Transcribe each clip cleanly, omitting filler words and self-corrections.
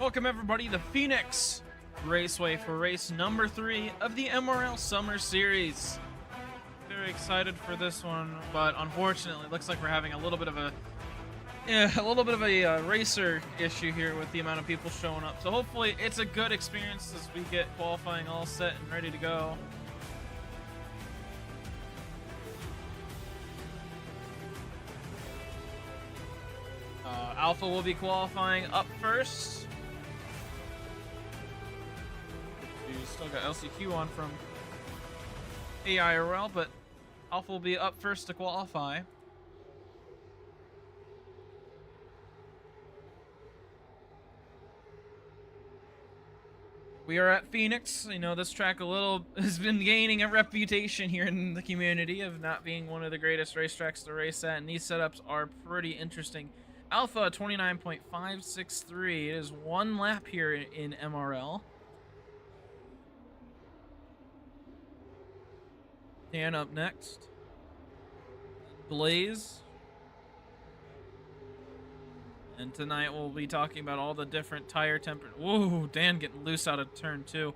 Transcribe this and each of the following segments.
Welcome everybody to Phoenix Raceway for race number 3 of the MRL Summer Series. Very excited for this one, but unfortunately, it looks like we're having a little bit of a racer issue here with the amount of people showing up. So hopefully, it's a good experience as we get qualifying all set and ready to go. Alpha will be qualifying up first. We still got LCQ on from AIRL, but Alpha will be up first to qualify. We are at Phoenix. You know, this track has been gaining a reputation here in the community of not being one of the greatest racetracks to race at, and these setups are pretty interesting. Alpha 29.563. It is one lap here in MRL. Dan up next. Blaze. And tonight we'll be talking about all the different tire temperatures. Whoa, Dan getting loose out of turn 2.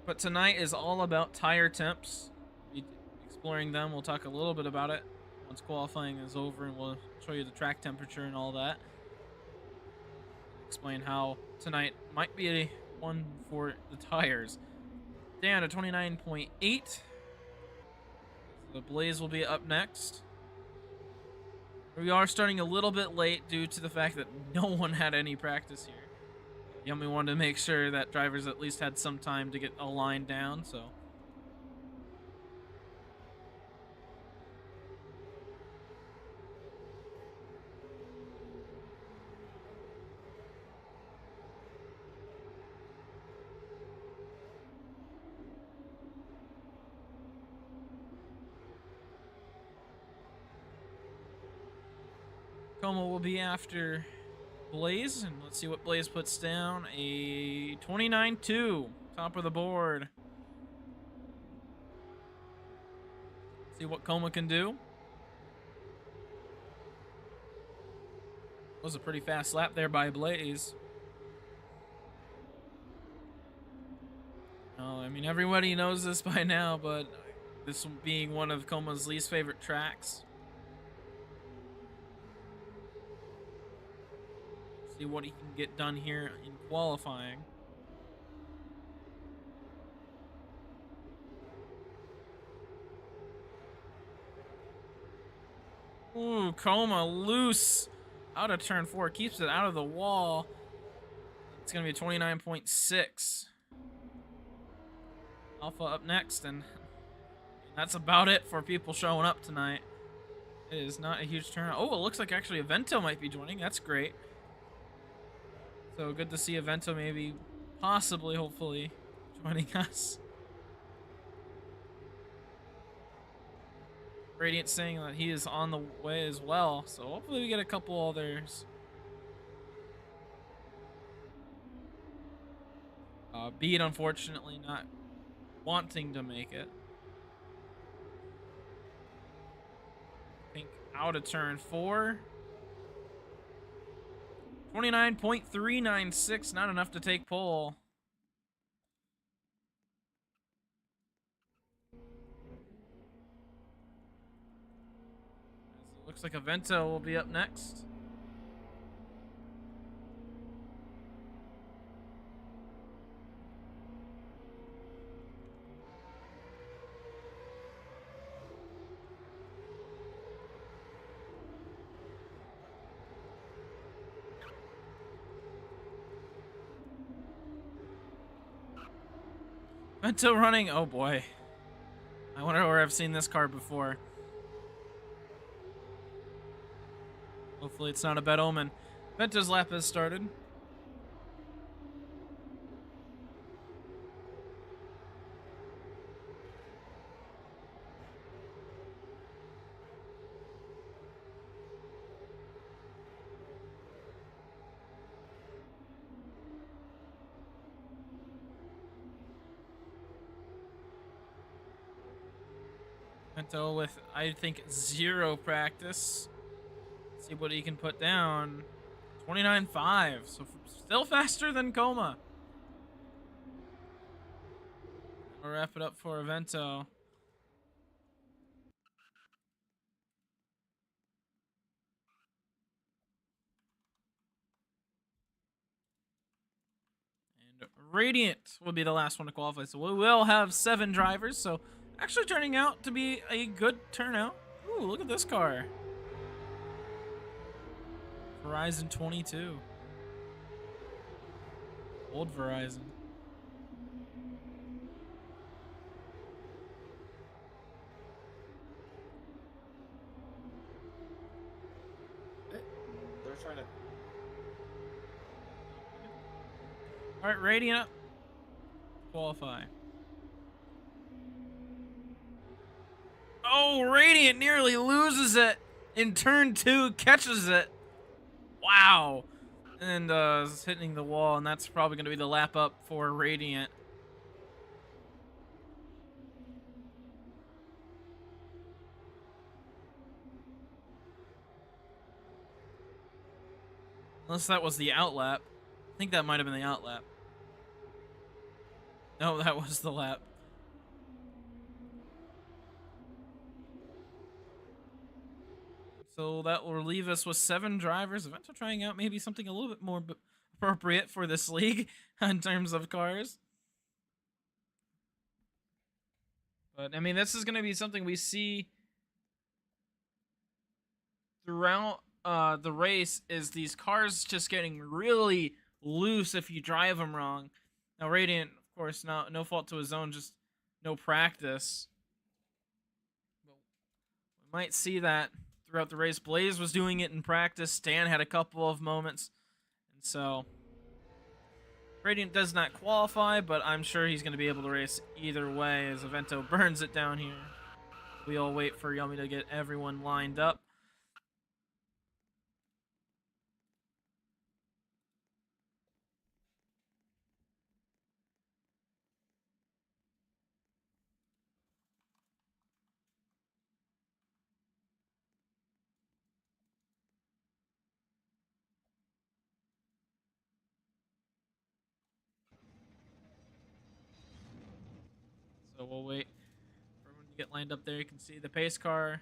But tonight is all about tire temps. We'll be exploring them. We'll talk a little bit about it once qualifying is over, and we'll show you the track temperature and all that. Explain how tonight might be a one for the tires. Dan at 29.8. The Blaze will be up next. We are starting a little bit late due to the fact that no one had any practice here. Yummy wanted to make sure that drivers at least had some time to get a line down, so. Como will be after Blaze, and let's see what Blaze puts down. A 29.2, top of the board. See what Como can do. Was a pretty fast lap there by Blaze. Oh, I mean, everybody knows this by now, but this being one of Como's least favorite tracks. See what he can get done here in qualifying. Ooh, Coma loose out of turn 4, keeps it out of the wall. It's gonna be a 29.6. Alpha up next, and that's about it for people showing up tonight. It is not a huge turnout. Oh, it looks like actually Avento might be joining. That's great. So good to see Avento maybe, possibly, hopefully, joining us. Radiant saying that he is on the way as well, so hopefully we get a couple others. Beat, unfortunately, not wanting to make it. Think out of turn 4. 29.396, not enough to take pole. Looks like Avento will be up next. Avento running, oh boy. I wonder where I've seen this car before. Hopefully it's not a bad omen. Avento's lap has started. Avento with, I think, 0 practice. See what he can put down. 29.5. So still faster than Coma. We'll wrap it up for Evento. And Radiant will be the last one to qualify. So we will have 7 drivers. So actually turning out to be a good turnout. Ooh, look at this car. Verizon 22. Old Verizon. They're trying to. All right, Radiant. Qualify. Oh, Radiant nearly loses it in turn 2, catches it. Wow. And is hitting the wall, and that's probably going to be the lap up for Radiant. Unless that was the outlap. I think that might have been the outlap. No, that was the lap. So that will leave us with 7 drivers. Eventually trying out maybe something a little bit more appropriate for this league in terms of cars. But, I mean, this is going to be something we see throughout the race, is these cars just getting really loose if you drive them wrong. Now, Radiant, of course, no fault to his own, just no practice. But we might see that throughout the race. Blaze was doing it in practice. Stan had a couple of moments. And so Radiant does not qualify, but I'm sure he's going to be able to race either way as Evento burns it down here. We all wait for Yummy to get everyone lined up. So we'll wait for everyone to get lined up there. You can see the pace car.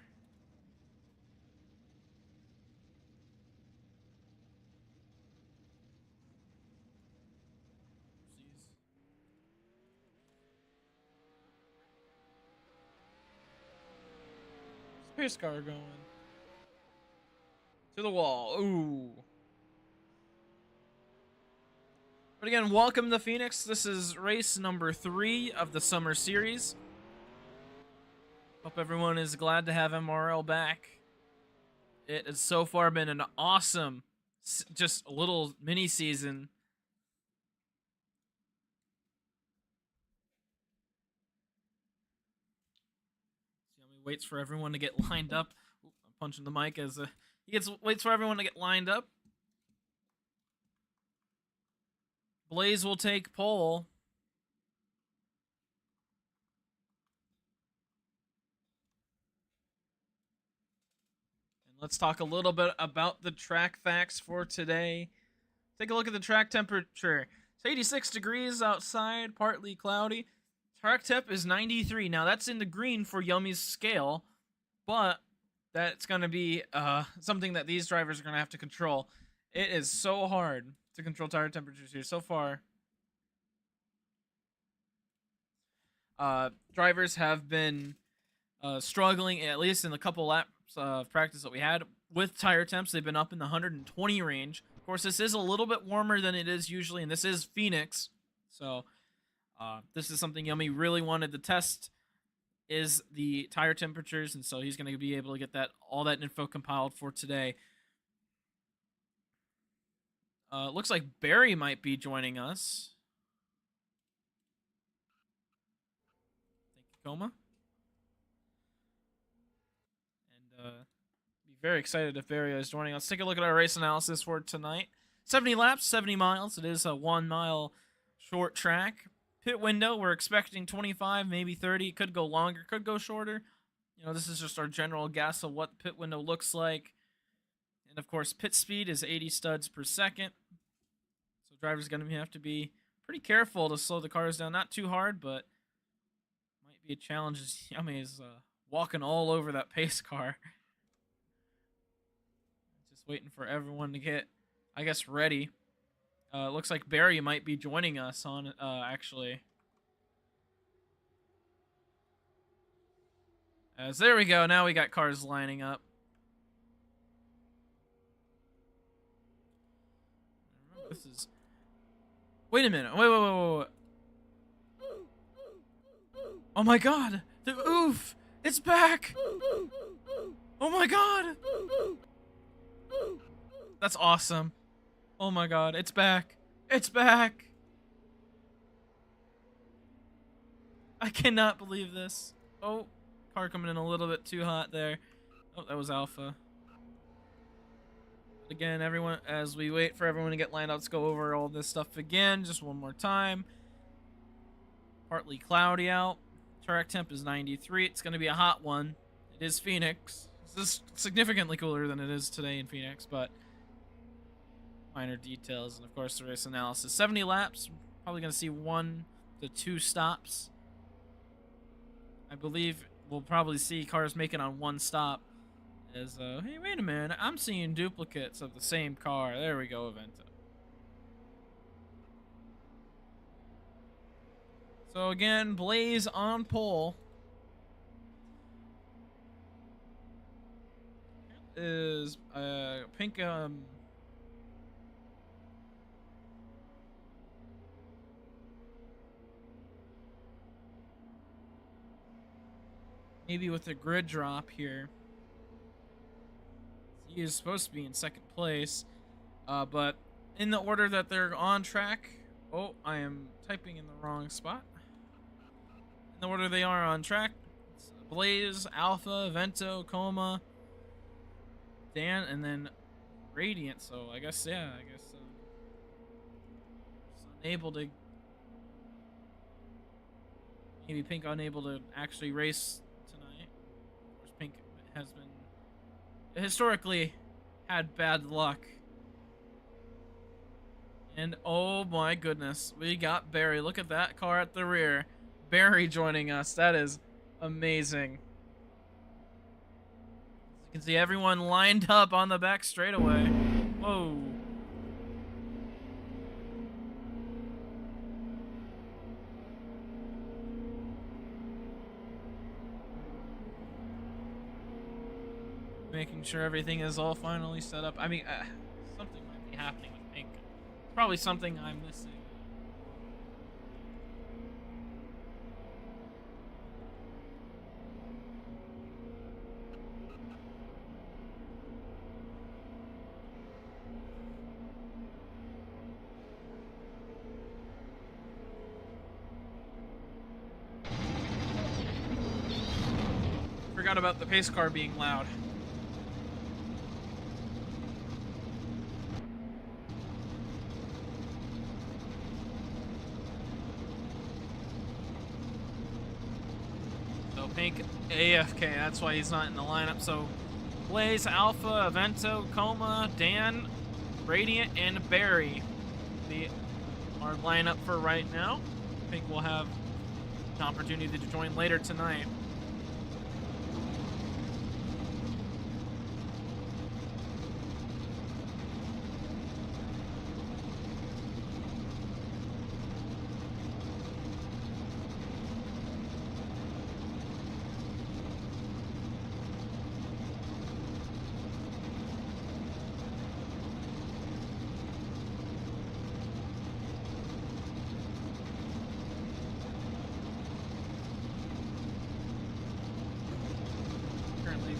Pace car going to the wall. Ooh. But again, welcome to Phoenix. This is race number 3 of the summer series. Hope everyone is glad to have MRL back. It has so far been an awesome, just a little mini season. He waits for everyone to get lined up. Ooh, I'm punching the mic as he waits for everyone to get lined up. Blaze will take pole. And let's talk a little bit about the track facts for today. Take a look at the track temperature. It's 86 degrees outside, partly cloudy. Track temp is 93. Now that's in the green for Yummy's scale, but that's going to be something that these drivers are going to have to control. It is so hard to control tire temperatures here so far. Drivers have been struggling, at least in the couple laps of practice that we had, with tire temps. They've been up in the 120 range. Of course, this is a little bit warmer than it is usually, and this is Phoenix. So this is something Yummy really wanted to test, is the tire temperatures, and so he's going to be able to get all that info compiled for today. Looks like Barry might be joining us. Thank you, Coma. And be very excited if Barry is joining us. Take a look at our race analysis for tonight. 70 laps, 70 miles. It is a 1 mile short track. Pit window, we're expecting 25, maybe 30. Could go longer, could go shorter. You know, this is just our general guess of what the pit window looks like. And of course, pit speed is 80 studs per second. So drivers going to have to be pretty careful to slow the cars down. Not too hard, but might be a challenge as Yami is walking all over that pace car. Just waiting for everyone to get, I guess, ready. Looks like Barry might be joining us on, actually. As there we go. Now we got cars lining up. This is... Wait a minute. Wait. Oh my god! The oof! It's back! Oh my god! That's awesome. Oh my god, it's back. It's back! I cannot believe this. Oh, car coming in a little bit too hot there. Oh, that was Alpha. But again, everyone, as we wait for everyone to get lined up, let's go over all this stuff again, just one more time. Partly cloudy out. Track temp is 93. It's going to be a hot one. It is Phoenix. This is significantly cooler than it is today in Phoenix, but minor details. And of course, the race analysis. 70 laps. Probably going to see 1 to 2 stops. I believe we'll probably see cars make it on 1 stop. As, hey, wait a minute. I'm seeing duplicates of the same car. There we go, Avento. So again, Blaze on pole. Is Pink maybe with a grid drop here. He is supposed to be in 2nd place, but in the order that they're on track. Oh, I am typing in the wrong spot. In the order they are on track, it's Blaze, Alpha, Vento, Coma, Dan, and then Radiant. So I guess, yeah, it's unable to. Maybe Pink unable to actually race tonight. Of course, Pink has been historically had bad luck. And oh my goodness, we got Barry. Look at that car at the rear. Barry joining us. That is amazing. As you can see everyone lined up on the back straightaway. Whoa. Making sure everything is all finally set up. I mean, something might be happening with Pink. Probably something I'm missing. Forgot about the pace car being loud. Pink AFK, that's why he's not in the lineup. So Blaze, Alpha, Avento, Coma, Dan, Radiant, and Barry be our lineup for right now. Pink will have an opportunity to join later tonight.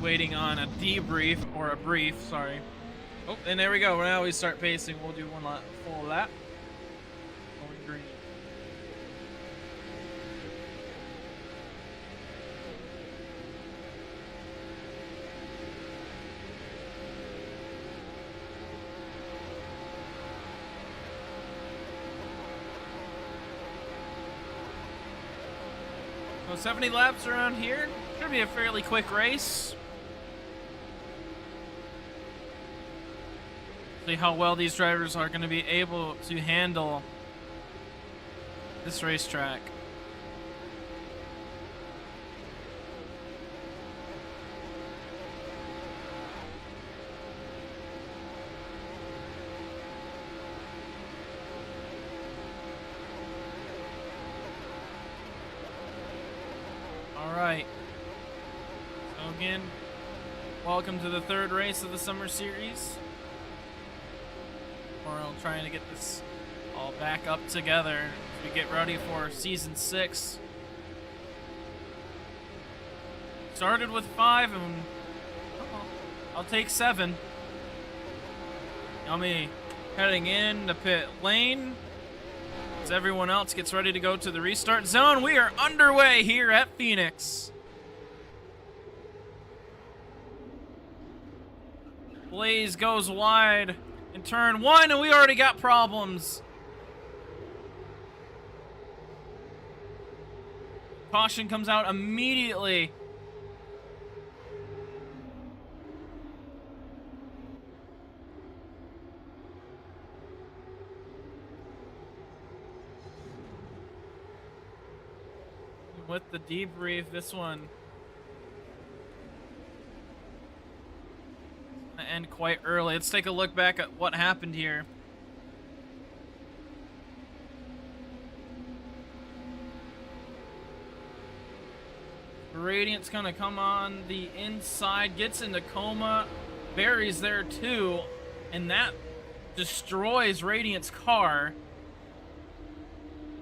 Waiting on a debrief, or a brief, sorry. Oh, and there we go. Now we start pacing. We'll do one full lap. Going green. So 70 laps around here. Should be a fairly quick race. See how well these drivers are going to be able to handle this racetrack. All right. So again, welcome to the third race of the Summer Series. MRL trying to get this all back up together as we get ready for Season 6. Started with 5 and I'll take 7. Yummy heading in the pit lane as everyone else gets ready to go to the restart zone. We are underway here at Phoenix. Blaze goes wide in turn 1, and we already got problems. Caution comes out immediately. With the debrief, this one is gonna end quite early. Let's take a look back at what happened here. Radiant's gonna come on the inside, gets into coma. Barry's there too, and that destroys Radiant's car.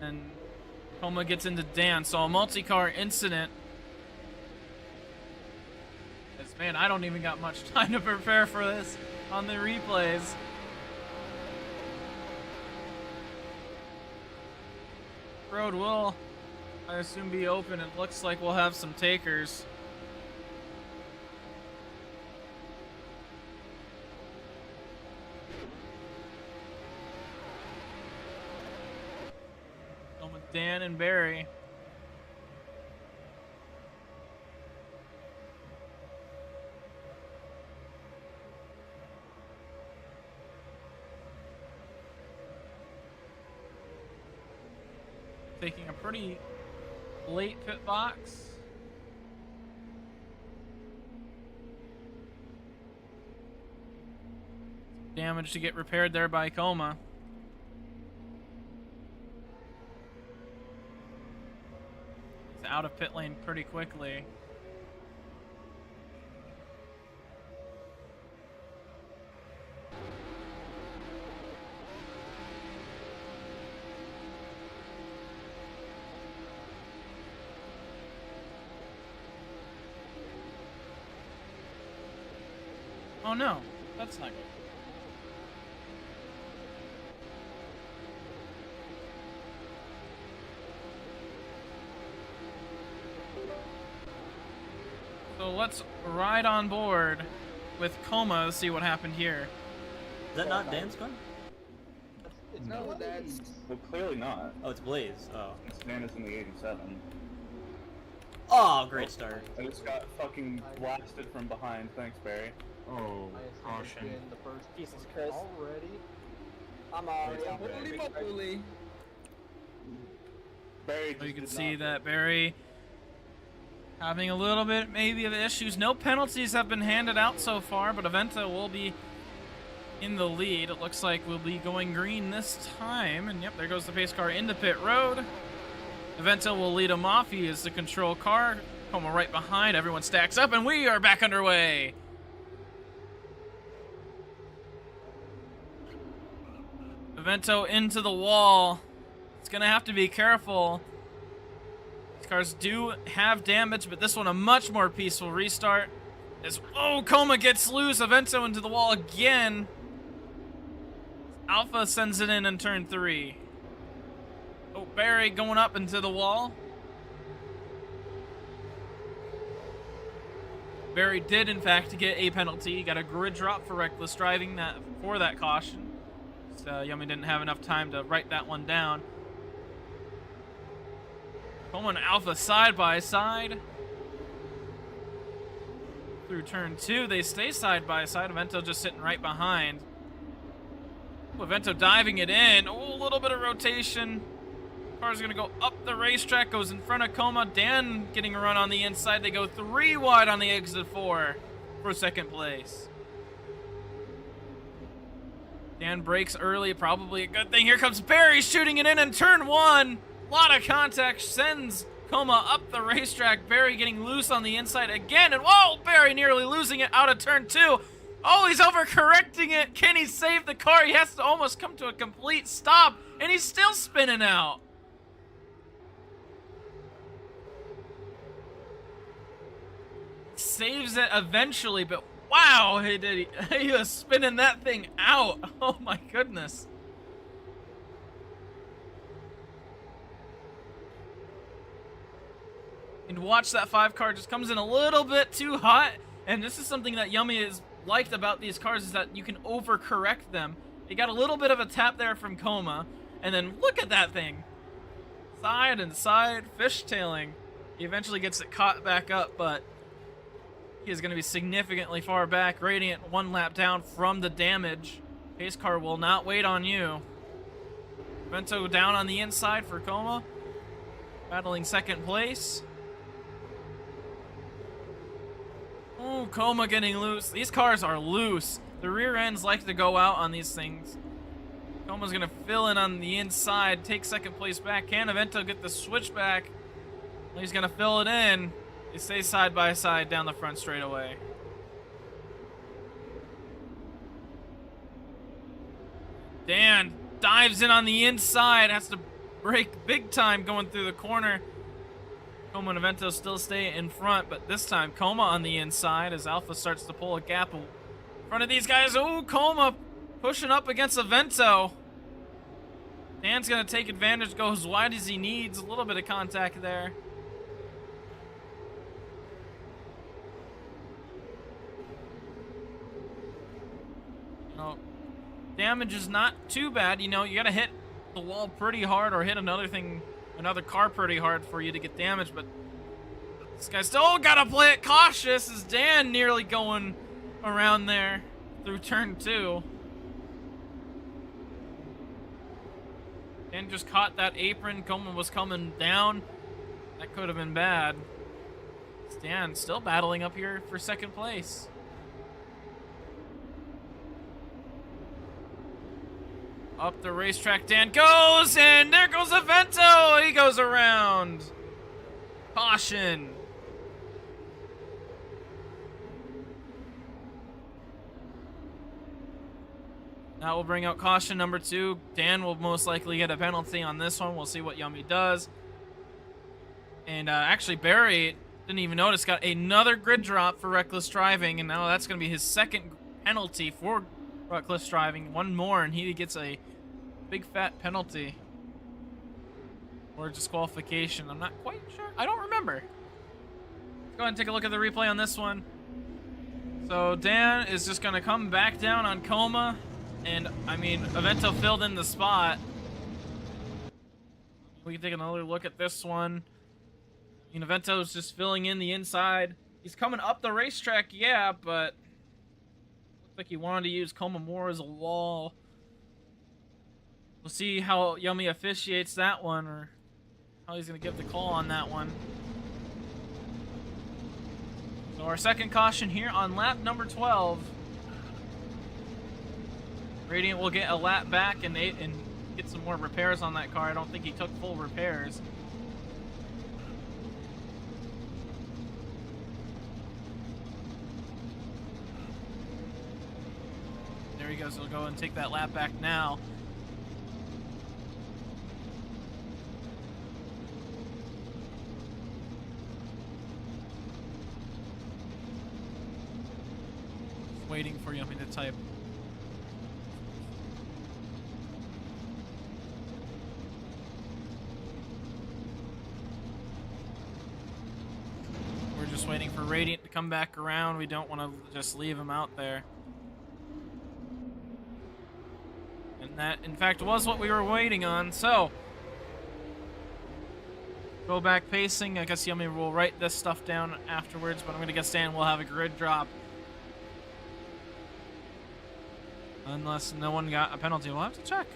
And Coma gets into Dan, so a multi-car incident. Man, I don't even got much time to prepare for this on the replays. Road will, I assume, be open. It looks like we'll have some takers. Going with Dan and Barry. Taking a pretty late pit box. Damage to get repaired there by Coma. He's out of pit lane pretty quickly. Oh no, that's not good. So let's ride on board with Coma to see what happened here. Is that not Dan's gun? No, that's... Well, clearly not. Oh, it's Blaze. Oh. It's Banda's in the 87. Oh, great start. I just got fucking blasted from behind. Thanks, Barry. Oh, caution. The first Jesus Christ. already. I'm already on Bully. Barry So you can did see not- that Barry having a little bit maybe of issues. No penalties have been handed out so far, but Aventa will be in the lead. It looks like we'll be going green this time. And yep, there goes the pace car into pit road. Aventa will lead him off. He is the control car. Coma right behind. Everyone stacks up, and we are back underway. Avento into the wall. It's gonna have to be careful. These cars do have damage, but this one a much more peaceful restart. As Coma gets loose. Avento into the wall again. Alpha sends it in turn 3. Oh, Barry going up into the wall. Barry did in fact get a penalty. He got a grid drop for reckless driving for that caution. Yummy didn't have enough time to write that one down. Coma and Alpha side by side. Through turn 2, they stay side by side. Avento just sitting right behind. Avento diving it in. Oh, a little bit of rotation. Car's gonna go up the racetrack, goes in front of Coma. Dan getting a run on the inside. They go 3 wide on the exit 4 for second place. Dan brakes early, probably a good thing. Here comes Barry shooting it in turn 1. A lot of contact, sends Coma up the racetrack. Barry getting loose on the inside again, and whoa, Barry nearly losing it out of turn 2. Oh, he's overcorrecting it. Can he save the car? He has to almost come to a complete stop, and he's still spinning out. Saves it eventually, but wow, he was spinning that thing out. Oh my goodness. And watch that 5 car just comes in a little bit too hot. And this is something that Yummy has liked about these cars, is that you can overcorrect them. He got a little bit of a tap there from Coma. And then look at that thing. Side and side, fishtailing. He eventually gets it caught back up, but he is going to be significantly far back. Radiant 1 lap down from the damage. Pace car will not wait on you. Vento down on the inside for Coma. Battling second place. Oh, Coma getting loose. These cars are loose. The rear ends like to go out on these things. Coma's going to fill in on the inside, take second place back. Can Vento get the switchback? Well, he's going to fill it in. They stay side by side down the front straightaway. Dan dives in on the inside, has to brake big time going through the corner. Coma and Avento still stay in front, but this time Coma on the inside as Alpha starts to pull a gap in front of these guys. Oh, Coma pushing up against Avento. Dan's going to take advantage, go as wide as he needs. A little bit of contact there. Damage is not too bad. You know, you gotta hit the wall pretty hard or hit another car pretty hard for you to get damage, but this guy still gotta play it cautious as Dan nearly going around there through turn 2. Dan just caught that apron. Coleman was coming down. That could have been bad. Dan still battling up here for second place. Up the racetrack, Dan goes, and there goes Avento. He goes around. Caution. That will bring out caution number 2. Dan will most likely get a penalty on this one. We'll see what Yummy does. And actually, Barry, didn't even notice, got another grid drop for reckless driving, and now that's going to be his second penalty for reckless driving. One more, and he gets a big fat penalty or disqualification. I'm not quite sure. I don't remember. Let's go ahead and take a look at the replay on this one. So Dan is just going to come back down on Coma, and I mean, Avento filled in the spot. We can take another look at this one. I mean, Avento's just filling in the inside. He's coming up the racetrack, yeah, but looks like he wanted to use Coma more as a wall. We'll see how Yummy officiates that one, or how he's going to give the call on that one. So our second caution here on lap number 12. Radiant will get a lap back and get some more repairs on that car. I don't think he took full repairs. There he goes. He'll go and take that lap back now. Waiting for Yummy to type. We're just waiting for Radiant to come back around. We don't want to just leave him out there. And that, in fact, was what we were waiting on. So, go back pacing. I guess Yummy will write this stuff down afterwards, but I'm going to guess Dan will have a grid drop. Unless no one got a penalty. We'll have to check.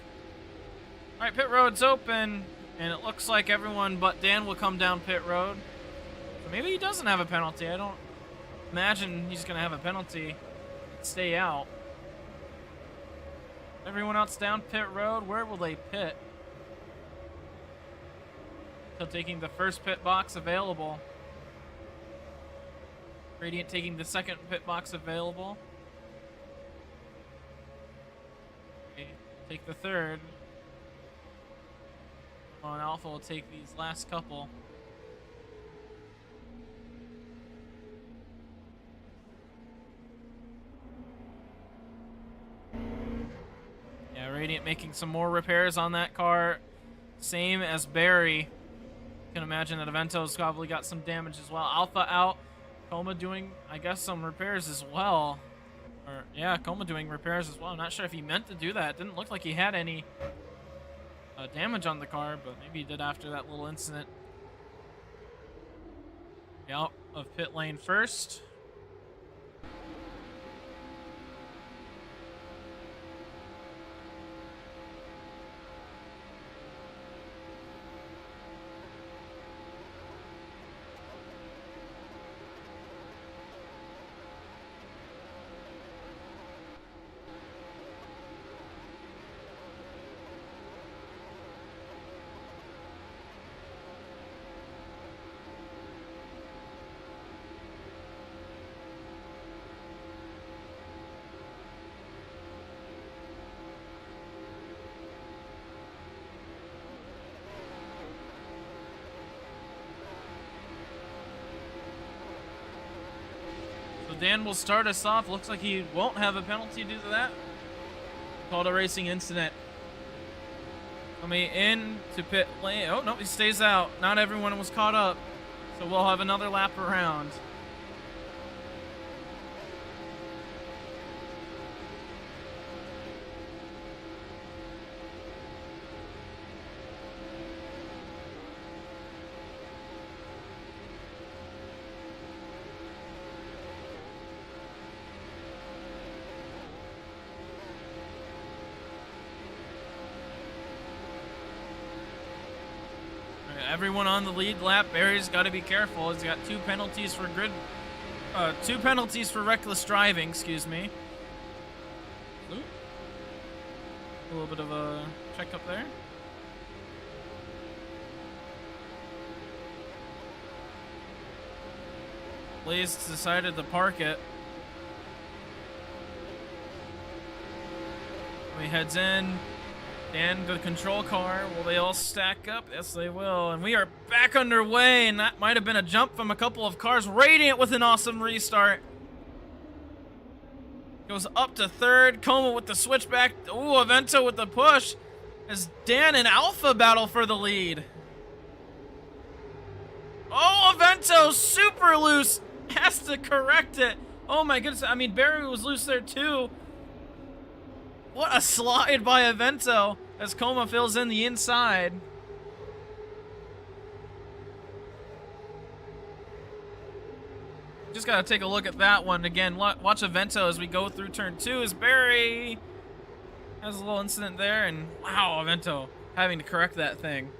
All right, pit road's open, and it looks like everyone but Dan will come down pit road. So maybe he doesn't have a penalty. I don't imagine he's going to have a penalty. Stay out. Everyone else down pit road. Where will they pit? So taking the first pit box available. Radiant taking the second pit box available. Okay, take the third. Come on, Alpha will take these last couple. Yeah, Radiant making some more repairs on that car. Same as Barry. You can imagine that Avento's probably got some damage as well. Alpha out. Coma doing, I guess, some repairs as well. Or, yeah, Coma doing repairs as well. I'm not sure if he meant to do that. It didn't look like he had any damage on the car, but maybe he did after that little incident. Out of pit lane first. So Dan will start us off. Looks like he won't have a penalty due to that. Called a racing incident. Coming in to pit lane. Oh, no, he stays out. Not everyone was caught up. So we'll have another lap around. Everyone on the lead lap. Barry's got to be careful. He's got two penalties for reckless driving. Excuse me. Ooh. A little bit of a check up there. Blaze decided to park it. He heads in. And the control car, will they all stack up? Yes, they will. And we are back underway, and that might have been a jump from a couple of cars. Radiant with an awesome restart. Goes up to third. Coma with the switchback. Ooh, Avento with the push. As Dan and Alpha battle for the lead. Oh, Avento super loose. Has to correct it. Oh my goodness. I mean, Barry was loose there too. What a slide by Avento as Coma fills in the inside. Just gotta take a look at that one again. Watch Avento as we go through turn 2 as Barry has a little incident there, and wow, Avento having to correct that thing.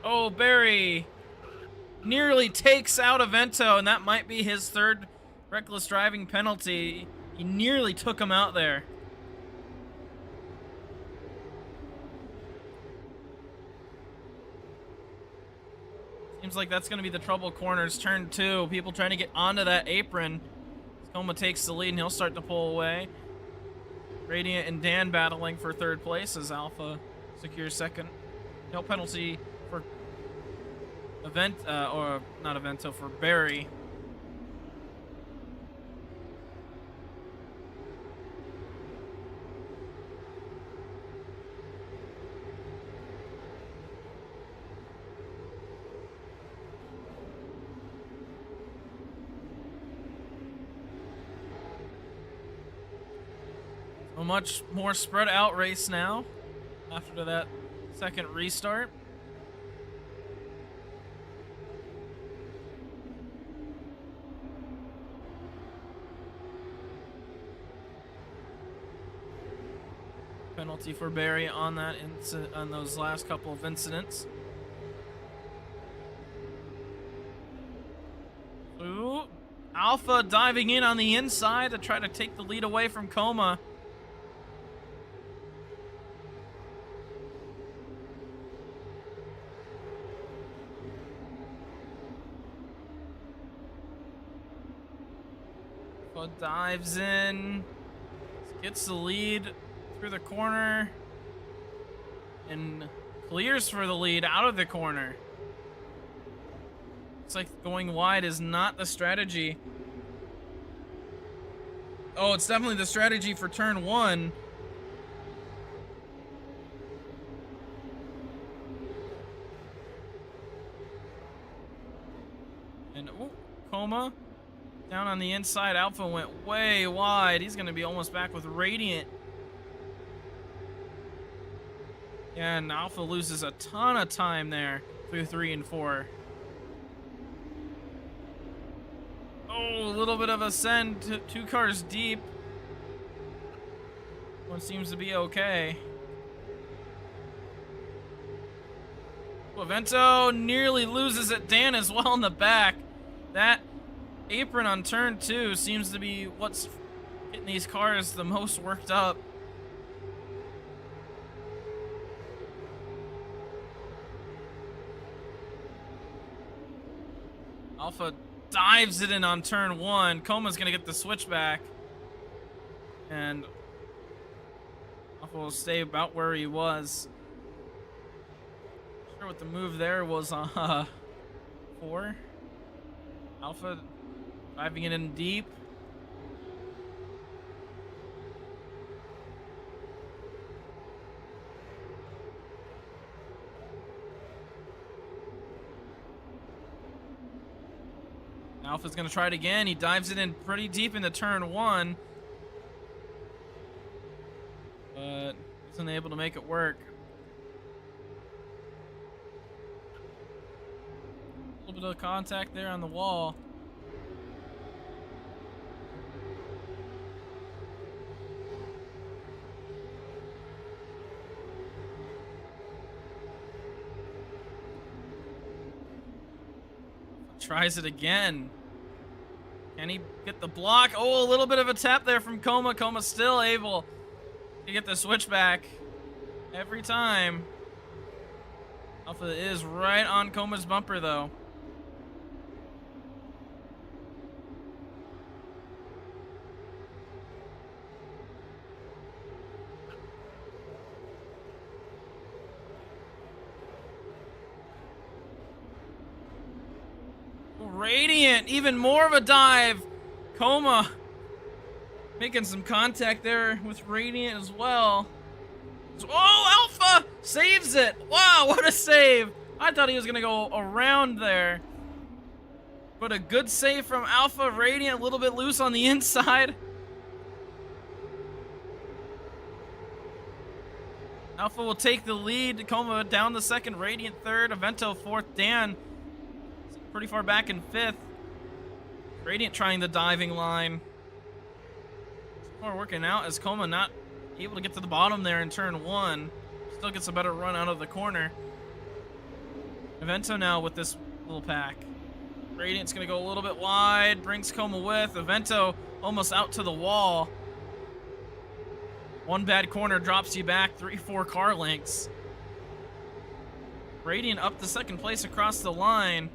Oh, Barry nearly takes out Avento, and that might be his third reckless driving penalty. He nearly took him out there. Seems like that's going to be the trouble corners. Turn 2. People trying to get onto that apron. Coma takes the lead, and he'll start to pull away. Radiant and Dan battling for third place as Alpha secures second. No penalty for for Barry. A much more spread out race now after that second restart. penalty for Barry on that on those last couple of incidents. Ooh, Alpha diving in on the inside to try to take the lead away from Coma. Alpha dives in, gets the lead through the corner, and clears for the lead out of the corner. Looks like going wide is not the strategy. Oh, it's definitely the strategy for turn 1. And, ooh, Coma. Down on the inside, Alpha went way wide. He's going to be almost back with Radiant. Yeah, and Alpha loses a ton of time there through 3 and 4. Oh, a little bit of a send, 2 cars deep. One seems to be okay. Vento nearly loses it. Dan as well in the back. That apron on turn 2 seems to be what's getting these cars the most worked up. Alpha dives it in on turn 1. Coma's gonna get the switchback. And Alpha will stay about where he was. Not sure what the move there was on 4. Alpha driving it in deep. Alpha's gonna try it again. He dives it in pretty deep into turn 1. But isn't able to make it work. A little bit of contact there on the wall. Tries it again. Can he get the block? Oh, a little bit of a tap there from Coma. Coma still able to get the switchback every time. Alpha is right on Coma's bumper, though. Radiant, even more of a dive. Coma making some contact there with Radiant as well. Oh, Alpha saves it. Wow, what a save. I thought he was going to go around there. But a good save from Alpha. Radiant a little bit loose on the inside. Alpha will take the lead. Coma down the second. Radiant third. Avento fourth. Dan pretty far back in 5th. Radiant trying the diving line. More working out as Coma not able to get to the bottom there in turn 1. Still gets a better run out of the corner. Avento now with this little pack. Radiant's gonna go a little bit wide, brings Coma with. Avento almost out to the wall. One bad corner drops you back 3-4 car lengths. Radiant up to second place across the line.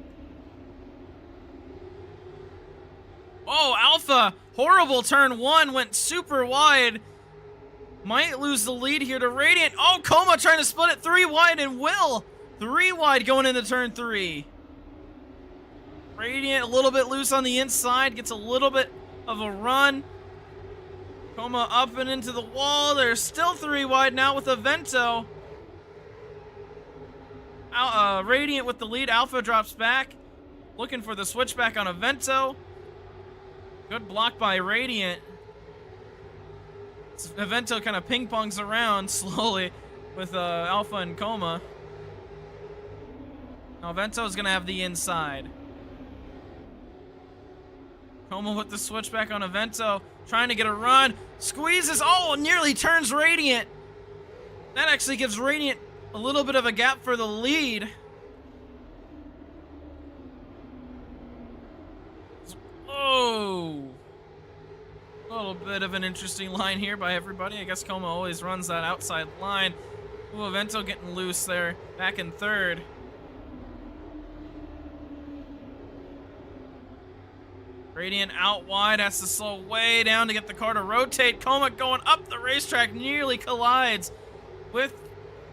Oh, Alpha, horrible turn 1, went super wide. Might lose the lead here to Radiant. Oh, Coma trying to split it 3 wide and will. 3 wide going into turn 3. Radiant a little bit loose on the inside, gets a little bit of a run. Coma up and into the wall. There's still 3 wide now with Avento. Radiant with the lead. Alpha drops back, looking for the switchback on Avento. Good block by Radiant. Avento kind of ping-pongs around slowly with Alpha and Coma. Now Avento's going to have the inside. Coma with the switchback on Avento, trying to get a run. Squeezes, oh, nearly turns Radiant. That actually gives Radiant a little bit of a gap for the lead. Oh, a little bit of an interesting line here by everybody. I guess Coma always runs that outside line. Ooh, Avento getting loose there, back in third. Radiant out wide, has to slow way down to get the car to rotate. Coma going up the racetrack, nearly collides with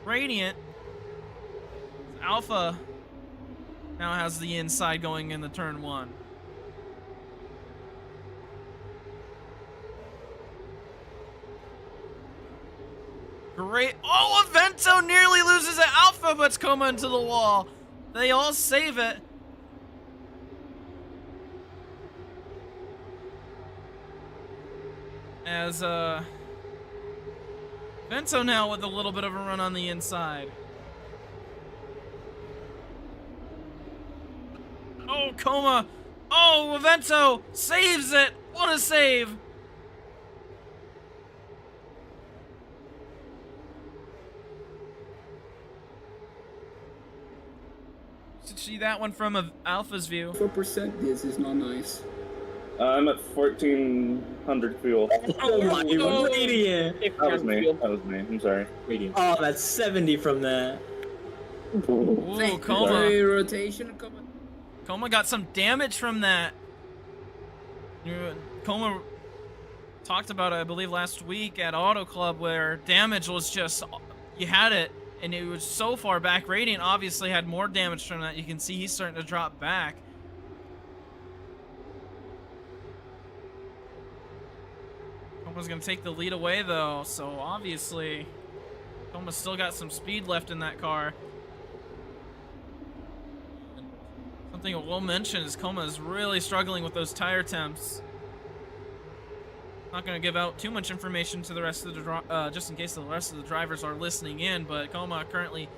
Radiant. Alpha now has the inside going in the turn one. Great. Oh, Avento nearly loses at Alpha, but Coma into the wall. They all save it. As Avento now with a little bit of a run on the inside. Oh, Coma. Oh, Avento saves it. What a save. See that one from Alpha's view. 4%, this is not nice. I'm at 1400 fuel. Oh my god, Radiant! That was me. That was me. I'm sorry. Oh, that's 70 from that. Ooh, Coma. Sorry, rotation, Coma. Coma got some damage from that. Coma talked about it, I believe, last week at Auto Club, where damage was just, you had it, and it was so far back. Radiant obviously had more damage from that. You can see he's starting to drop back. Coma's gonna take the lead away though, so obviously Coma's still got some speed left in that car. And something I will mention is Coma is really struggling with those tire temps. Not gonna give out too much information to the rest of the just in case the rest of the drivers are listening in, but Coma currently,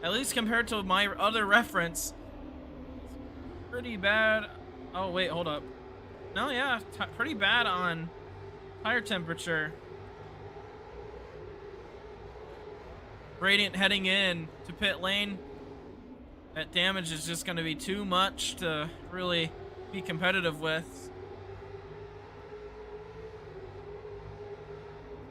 at least compared to my other reference, pretty bad. Oh wait, hold up. No, yeah, pretty bad on tire temperature. Radiant heading in to pit lane. That damage is just going to be too much to really be competitive with.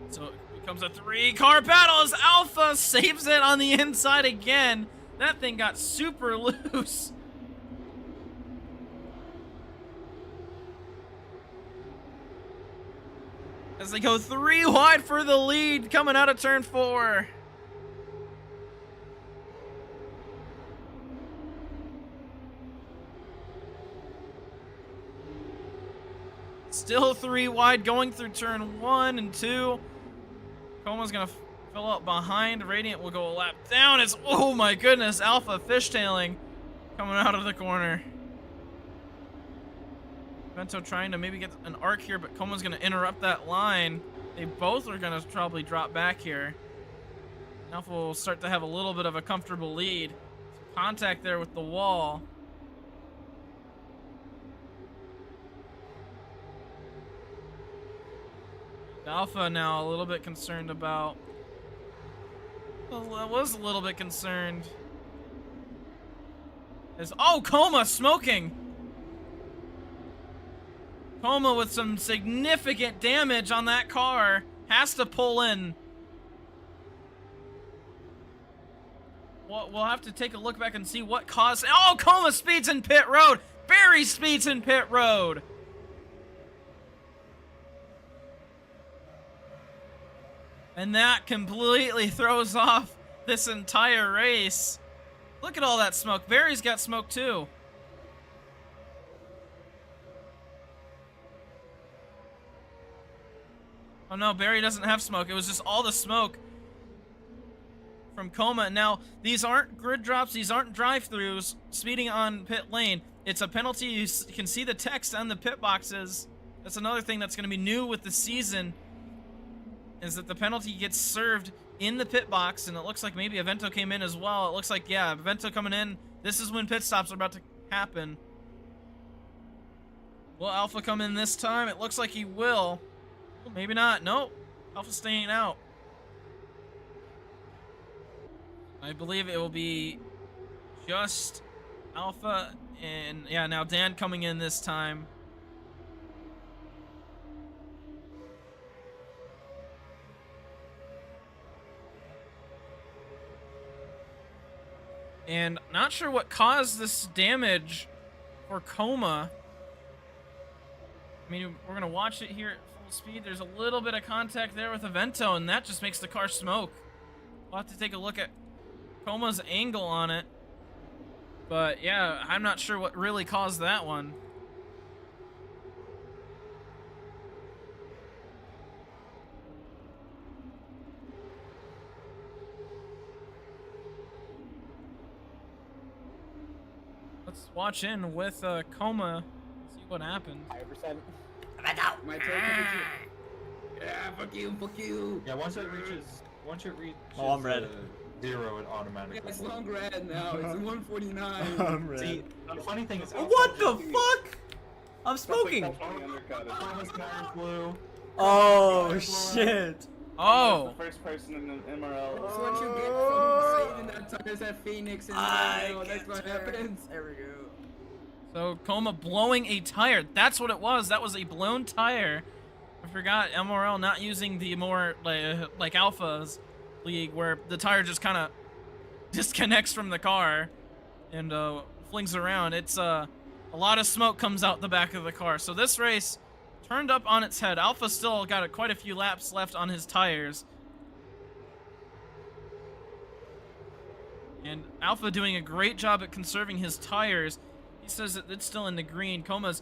So it becomes a 3-car battle as Alpha saves it on the inside again. That thing got super loose. As they go 3 wide for the lead coming out of turn 4. Still 3 wide going through turn 1 and 2. Coma's gonna fill up behind. Radiant will go a lap down. It's, oh my goodness, Alpha fishtailing coming out of the corner. Vento trying to maybe get an arc here, but Coma's going to interrupt that line. They both are going to probably drop back here. Alpha will start to have a little bit of a comfortable lead. Some contact there with the wall. Alpha now a little bit concerned about... Well, I was a little bit concerned. Oh, Coma smoking! Coma with some significant damage on that car. Has to pull in. We'll have to take a look back and see what caused... Oh, Coma speeds in pit road. Barry speeds in pit road. And that completely throws off this entire race. Look at all that smoke. Barry's got smoke too. Oh no, Barry doesn't have smoke. It was just all the smoke from Coma. Now, these aren't grid drops. These aren't drive-throughs speeding on pit lane. It's a penalty. You can see the text on the pit boxes. That's another thing that's going to be new with the season, is that the penalty gets served in the pit box, and it looks like maybe Avento came in as well. It looks like, yeah, Avento coming in. This is when pit stops are about to happen. Will Alpha come in this time? It looks like he will. Maybe not. Nope. Alpha staying out. I believe it will be just Alpha and yeah, now Dan coming in this time. And not sure what caused this damage for Coma. I mean, we're gonna watch it here at full speed. There's a little bit of contact there with Avento, and that just makes the car smoke. We'll have to take a look at Coma's angle on it. But yeah, I'm not sure what really caused that one. Let's watch in with Coma, see what happened. 5%. My turn. Yeah, fuck you. Yeah, once it reaches Oh, I'm red. 0, it automatically. Yeah, it's long red now. It's 149. I'm red. See, the funny thing is, What the fuck? I'm smoking. Thomas tires blue. Oh shit. Oh! The first person in the MRL. That's what you get for saving that tires at Phoenix and I that's what happens. There we go. So Coma blowing a tire. That's what it was. That was a blown tire. I forgot MRL not using the more like Alpha's league where the tire just kind of disconnects from the car and flings around. It's a lot of smoke comes out the back of the car. So this race turned up on its head. Alpha still got quite a few laps left on his tires. And Alpha doing a great job at conserving his tires. He says that it's still in the green. Coma's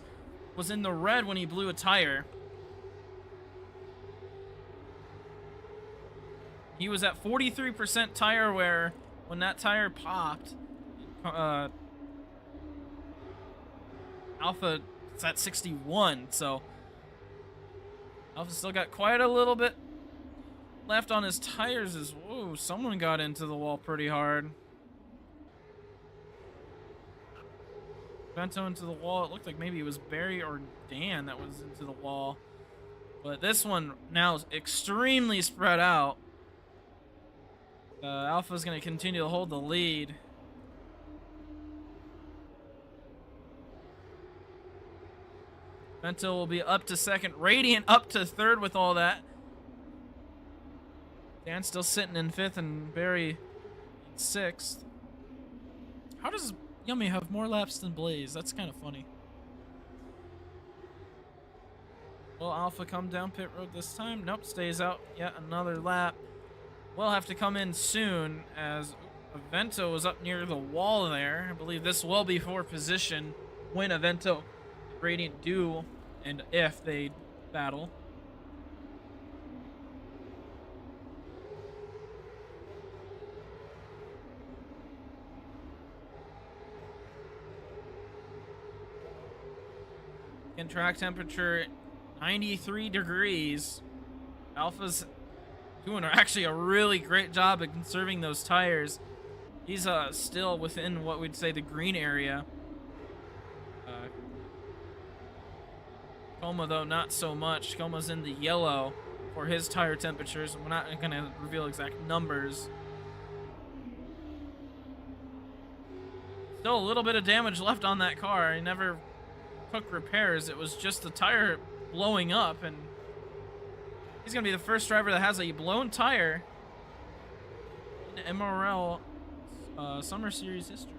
was in the red when he blew a tire. He was at 43% tire wear when that tire popped. Alpha is at 61, so Alpha still got quite a little bit left on his tires. Whoa, someone got into the wall pretty hard. Vento into the wall. It looked like maybe it was Barry or Dan that was into the wall. But this one now is extremely spread out. Alpha's going to continue to hold the lead. Vento will be up to second. Radiant up to third with all that. Dan still sitting in fifth and Barry in sixth. How does Yummy have more laps than Blaze? That's kind of funny. Will Alpha come down pit road this time? Nope, stays out yet another lap. We'll have to come in soon as Avento was up near the wall there. I believe this will be for position when Avento Radiant do and if they battle. And track temperature 93 degrees. Alpha's doing actually a really great job at conserving those tires. He's still within what we'd say the green area. Coma though not so much. Coma's in the yellow for his tire temperatures. We're not going to reveal exact numbers. Still a little bit of damage left on that car. He never took repairs. It was just the tire blowing up, and he's going to be the first driver that has a blown tire in MRL Summer Series history.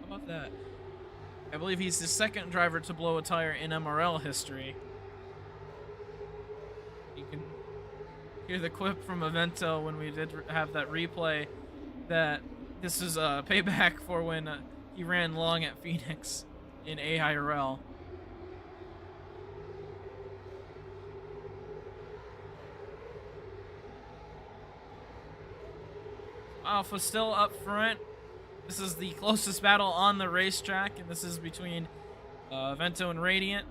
How about that? I believe he's the second driver to blow a tire in MRL history. You can hear the quip from Avento when we did have that replay that this is a payback for when he ran long at Phoenix in AIRL. Alpha still up front. This is the closest battle on the racetrack, and this is between Vento and Radiant.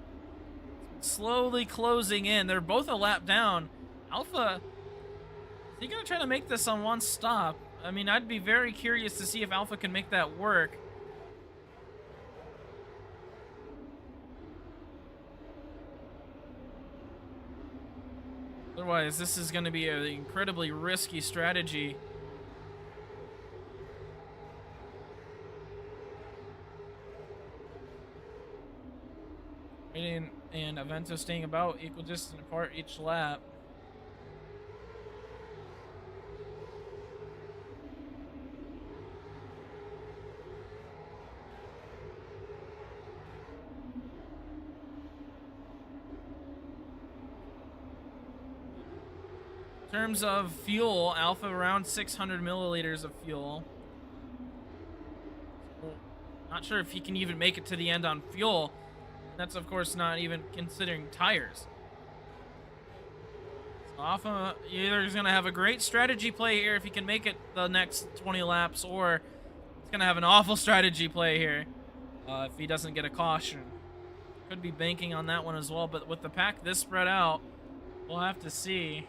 Slowly closing in. They're both a lap down. Alpha, is he going to try to make this on one stop? I mean, I'd be very curious to see if Alpha can make that work. Otherwise, this is going to be an incredibly risky strategy. and Avento staying about equal distance apart each lap. In terms of fuel, Alpha around 600 milliliters of fuel. So, not sure if he can even make it to the end on fuel. That's of course not even considering tires. So Alpha either is going to have a great strategy play here if he can make it the next 20 laps, or he's going to have an awful strategy play here if he doesn't get a caution. Could be banking on that one as well, but with the pack this spread out, we'll have to see.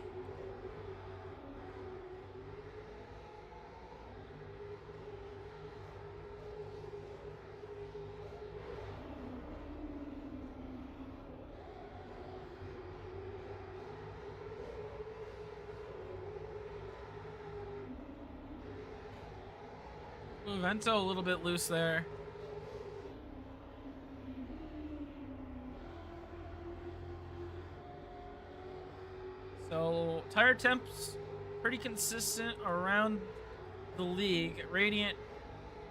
Vento a little bit loose there. So tire temps pretty consistent around the league. Radiant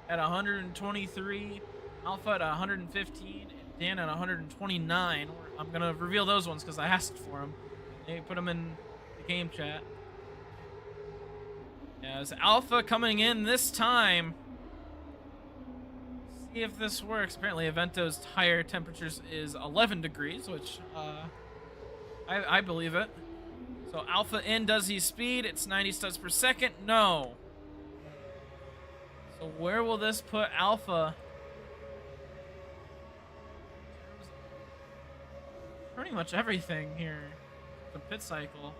at 123, Alpha at 115, and Dan at 129. I'm gonna reveal those ones because I asked for them. They put them in the game chat. As Alpha coming in this time. See if this works. Apparently Avento's tire temperatures is 11 degrees, which I believe it. So Alpha in, does he speed? It's 90 studs per second. No. So where will this put Alpha? Pretty much everything here. The pit cycle.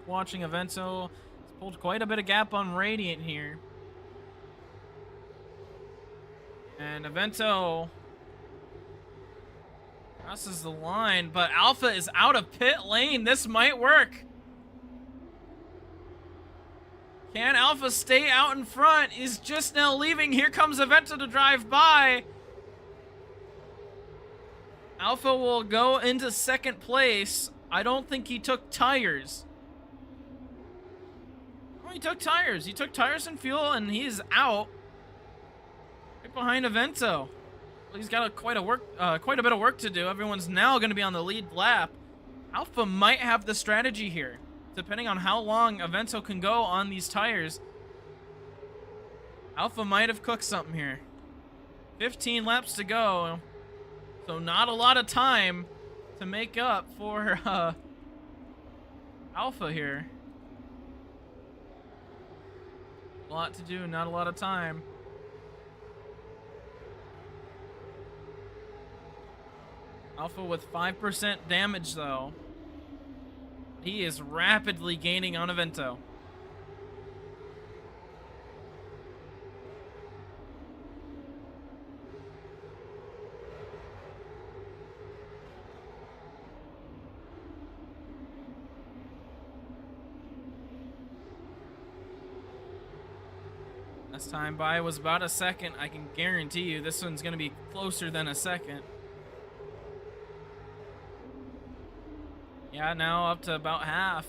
Watching Avento. He's pulled quite a bit of gap on Radiant here. And Avento crosses the line, but Alpha is out of pit lane. This might work. Can Alpha stay out in front? He's just now leaving. Here comes Avento to drive by. Alpha will go into second place. I don't think he took tires. He took tires. He took tires and fuel, and he's out. Right behind Avento. Well, he's got quite a bit of work to do. Everyone's now going to be on the lead lap. Alpha might have the strategy here, depending on how long Avento can go on these tires. Alpha might have cooked something here. 15 laps to go, so not a lot of time to make up for Alpha here. A lot to do, not a lot of time. Alpha with 5% damage though. He is rapidly gaining on Avento. Last time by was about a second. I can guarantee you this one's going to be closer than a second. Yeah, now up to about half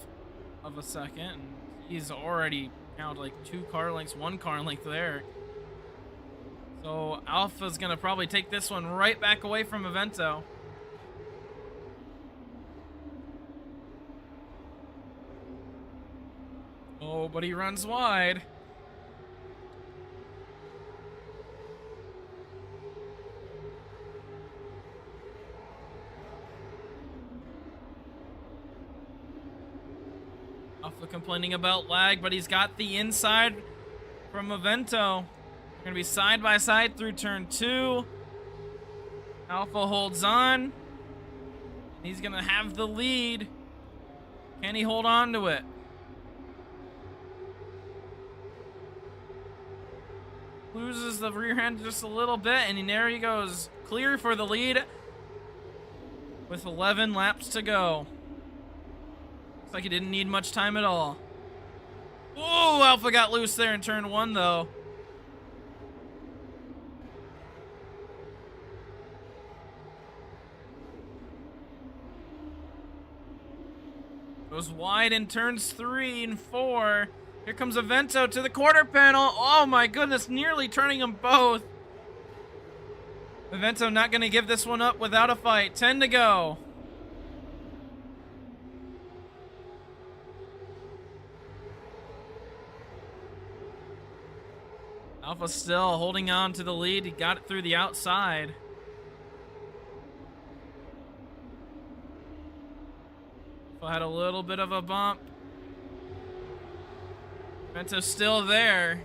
of a second. He's already counted like 2 car lengths, 1 car length there. So Alpha's going to probably take this one right back away from Avento. Oh, but he runs wide. Alpha complaining about lag, but he's got the inside from Avento. They're gonna be side by side through turn 2. Alpha holds on. He's gonna have the lead. Can he hold on to it? Loses the rear end just a little bit, and there he goes. Clear for the lead with 11 laps to go. like he didn't need much time at all. Whoa, Alpha got loose there in turn 1, though. Goes wide in turns 3 and 4. Here comes Avento to the quarter panel. Oh my goodness, nearly turning them both. Avento not going to give this one up without a fight. 10 to go. Alpha still holding on to the lead. He got it through the outside. Alpha had a little bit of a bump. Vento's still there.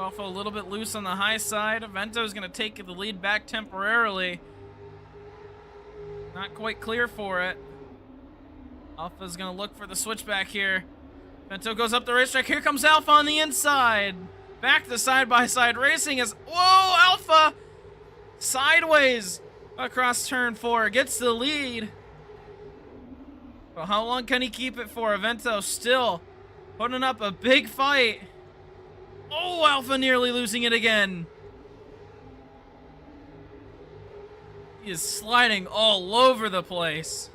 Alpha a little bit loose on the high side. Vento's going to take the lead back temporarily. Not quite clear for it. Alpha's going to look for the switchback here. Vento goes up the racetrack. Here comes Alpha on the inside. Back to side-by-side racing as... Whoa, Alpha! Sideways across turn 4. Gets the lead. But how long can he keep it for? Vento still putting up a big fight. Oh, Alpha nearly losing it again. He is sliding all over the place.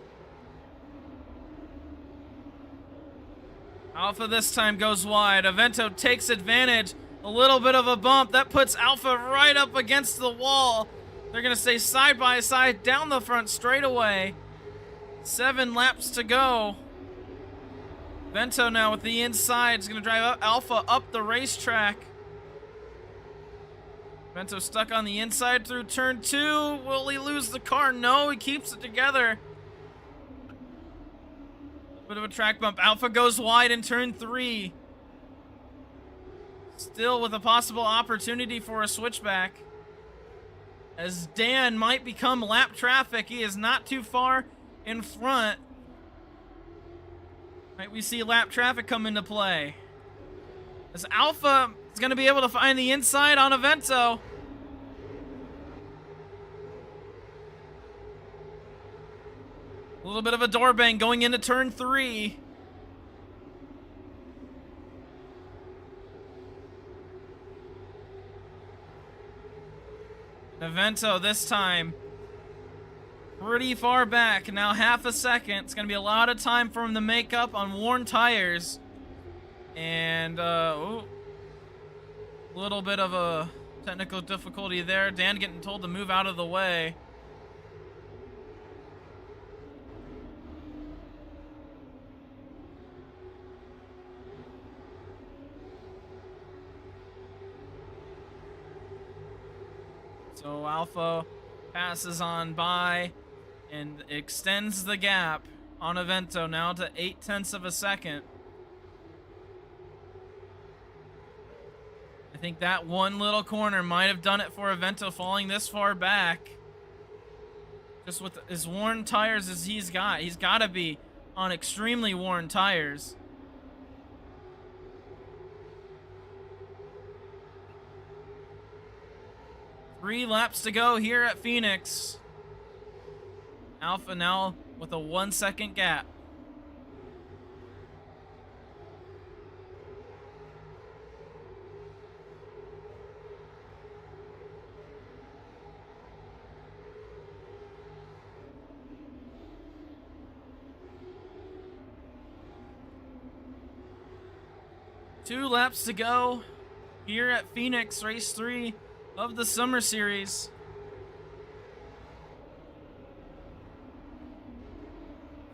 Alpha this time goes wide. Avento takes advantage. A little bit of a bump. That puts Alpha right up against the wall. They're going to stay side by side down the front straightaway. 7 laps to go. Vento now with the inside is going to drive up Alpha up the racetrack. Vento stuck on the inside through turn 2. Will he lose the car? No, he keeps it together. Bit of a track bump. Alpha goes wide in turn 3. Still with a possible opportunity for a switchback. As Dan might become lap traffic. He is not too far in front. Right, we see lap traffic come into play. As Alpha is going to be able to find the inside on Avento. A little bit of a door bang going into turn 3. Avento this time pretty far back, now half a second. It's going to be a lot of time for him to make up on worn tires. And, a little bit of a technical difficulty there. Dan getting told to move out of the way. So Alpha passes on by and extends the gap on Avento now to 0.8 of a second. I think that one little corner might have done it for Avento falling this far back. Just with as worn tires as he's got to be on extremely worn tires. Three laps to go here at Phoenix. Alpha now with a 1 second gap. Two laps to go here at Phoenix, race 3 of the Summer Series.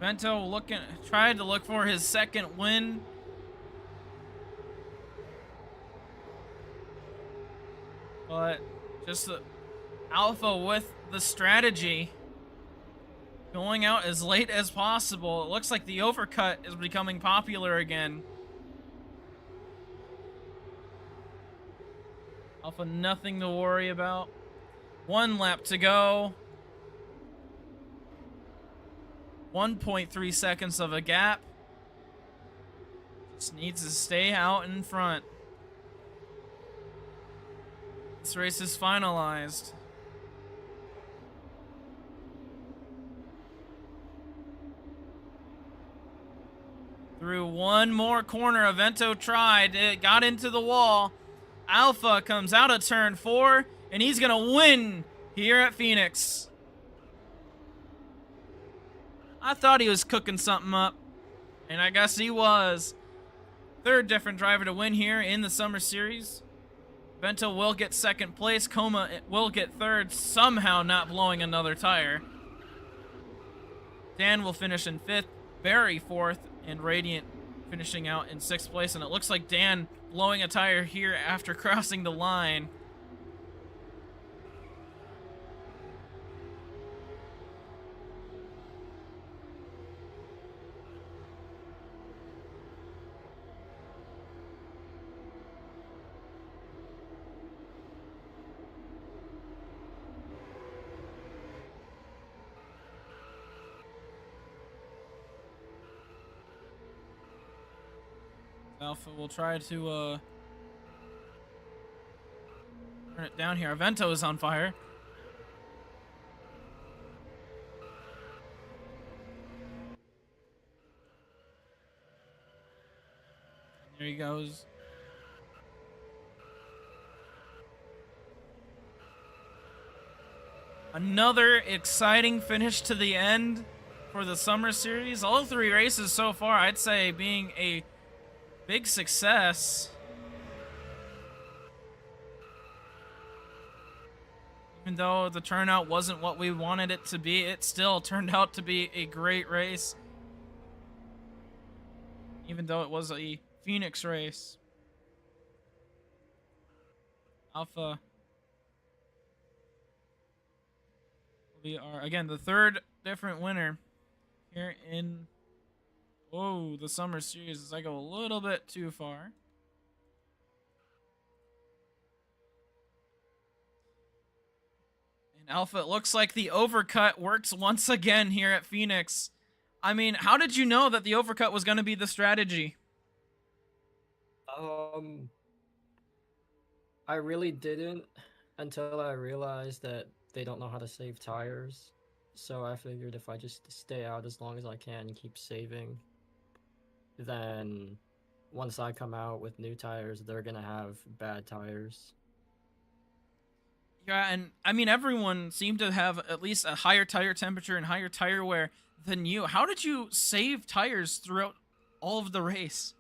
Vento tried to look for his second win. But just the Alpha with the strategy. Going out as late as possible. It looks like the overcut is becoming popular again. Alpha, nothing to worry about. 1 lap to go. 1.3 seconds of a gap. Just needs to stay out in front. This race is finalized. Through one more corner, Avento tried. It got into the wall. Alpha comes out of turn 4, and he's going to win here at Phoenix. I thought he was cooking something up, and I guess he was. Third different driver to win here in the Summer Series. Vento will get second place. Coma will get third, somehow not blowing another tire. Dan will finish in 5th, Barry 4th, and Radiant finishing out in 6th place. And it looks like Dan blowing a tire here after crossing the line. Alpha will try to turn it down here. Avento is on fire. There he goes. Another exciting finish to the end for the Summer Series. All 3 races so far, I'd say, being a big success. Even though the turnout wasn't what we wanted it to be, it still turned out to be a great race. Even though it was a Phoenix race. Alpha. We are, again, the 3rd different winner here in the Summer Series as I go a little bit too far. And Alpha, it looks like the overcut works once again here at Phoenix. I mean, how did you know that the overcut was going to be the strategy? I really didn't until I realized that they don't know how to save tires. So I figured if I just stay out as long as I can and keep saving, then once I come out with new tires, they're gonna have bad tires. Yeah, and I mean, everyone seemed to have at least a higher tire temperature and higher tire wear than you. How did you save tires throughout all of the race?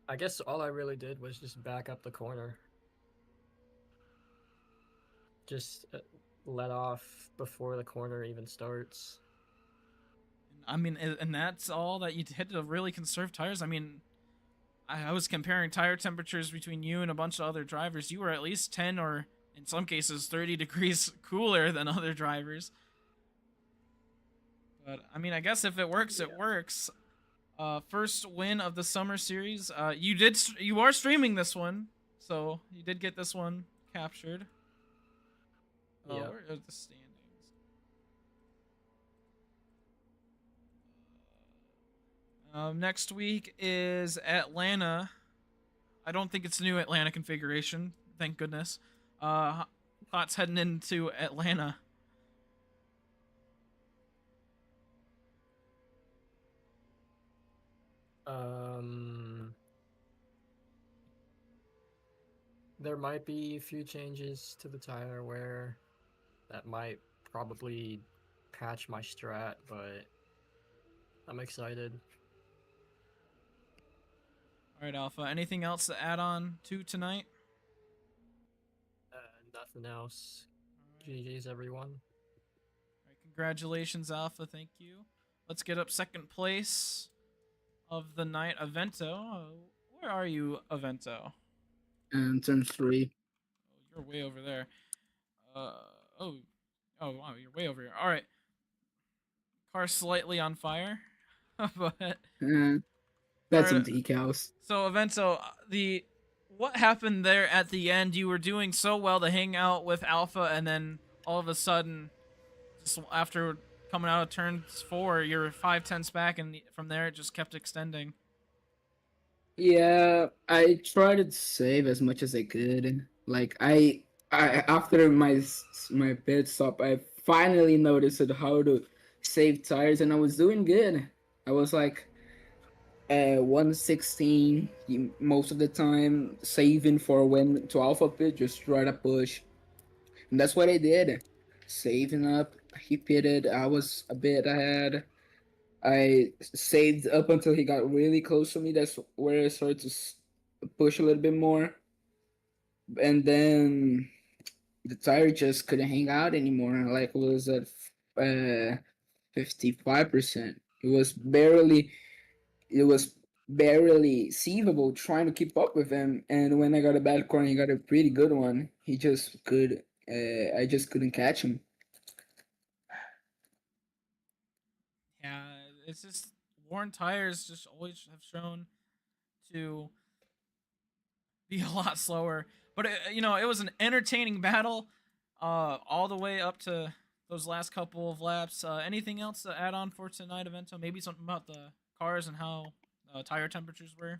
I guess all I really did was just back up the corner. Just let off before the corner even starts. I mean, and that's all that you did to really conserve tires? I mean, I was comparing tire temperatures between you and a bunch of other drivers. You were at least 10 or, in some cases, 30 degrees cooler than other drivers. But, I mean, I guess if it works, it works. First win of the Summer Series. You are streaming this one, so you did get this one captured. Yeah. Where are the standings? Next week is Atlanta. I don't think it's new Atlanta configuration. Thank goodness. Thoughts heading into Atlanta. There might be a few changes to the tire wear that might probably patch my strat, but I'm excited. All right, Alpha. Anything else to add on to tonight? Nothing else. GG's, everyone. All right, congratulations, Alpha. Thank you. Let's get up second place of the night, Avento. Where are you, Avento? And turn 3. Oh, you're way over there. Oh, wow, you're way over here. All right. Car slightly on fire, but That's some Alright. decals. So, Avento, what happened there at the end? You were doing so well to hang out with Alpha, and then all of a sudden, just after a coming out of turn 4, you're 5 tenths back, and from there it just kept extending. Yeah, I tried to save as much as I could. Like I after my pit stop, I finally noticed how to save tires, and I was doing good. I was like 116 most of the time, saving for when to alpha pit, just try to push, and that's what I did. Saving up, he pitted. I was a bit ahead. I saved up until he got really close to me. That's where I started to push a little bit more, and then the tire just couldn't hang out anymore. Like it was at 55%. It was barely seeable trying to keep up with him. And when I got a bad corner, he got a pretty good one. He just could. I just couldn't catch him. Yeah, it's just worn tires just always have shown to be a lot slower. But it was an entertaining battle, all the way up to those last couple of laps. Anything else to add on for tonight, Evento? Maybe something about the cars and how tire temperatures were.